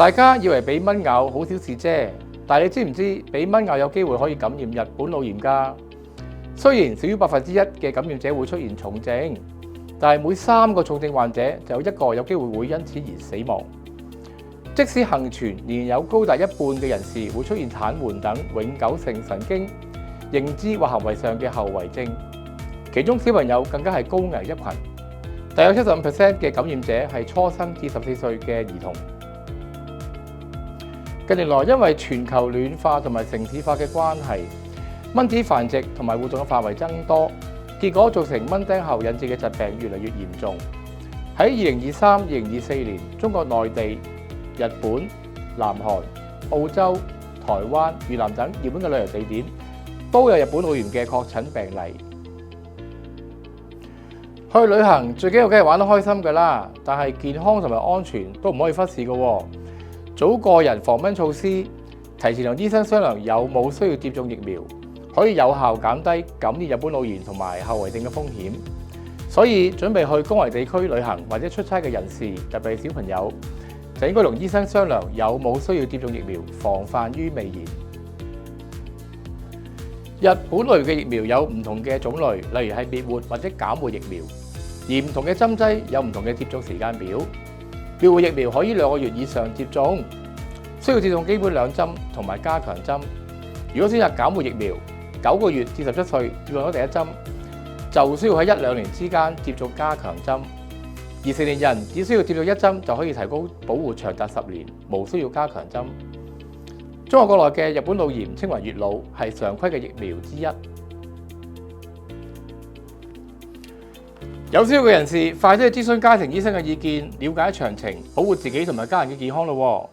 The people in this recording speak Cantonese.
大家以為俾蚊咬好小事啫，但係你知唔知俾蚊咬有機會可以感染日本腦炎㗎？雖然少於1%嘅感染者會出現重症，但係每3個重症患者就有1個有機會會因此而死亡。即使幸存，仍然有高達1半嘅人士會出現癱瘓等永久性神經、認知或行為上嘅後遺症，其中小朋友更加係高危一群。大約75% 嘅感染者係初生至14歲嘅兒童。近年來，因為全球暖化同埋城市化嘅關係，蚊子繁殖同埋活動嘅範圍增多，結果造成蚊叮後引致嘅疾病越嚟越嚴重。喺2023、2024年，中國內地、日本、南韓、澳洲、台灣、越南等熱門嘅旅遊地點都有日本腦炎嘅確診病例。去旅行最緊要梗係玩得開心㗎啦，但係健康同埋安全都唔可以忽視㗎喎。做個人防蚊措施，提前同醫生商量有冇需要接種疫苗，可以有效減低感染日本腦炎同埋後遺症嘅風險。所以準備去高危地區旅行或者出差嘅人士，特別係小朋友，就應該同醫生商量有冇需要接種疫苗，防範於未然。日本類嘅疫苗有唔同嘅種類，例如係滅活或者減活疫苗，而唔同嘅針劑有唔同嘅接種時間表。滅活疫苗可以2個月以上接種，需要接種基本2針同埋加強針。如果選擇減活疫苗，9個月至17歲接種咗第1針，就需要喺1-2年之間接種加強針。而成年人只需要接種1針就可以提高保護長達10年，無需要加強針。中國國內嘅日本腦炎稱為月腦，係常規嘅疫苗之一。有需要嘅人士，快啲去諮詢家庭醫生嘅意見，了解詳情，保護自己同埋家人嘅健康咯。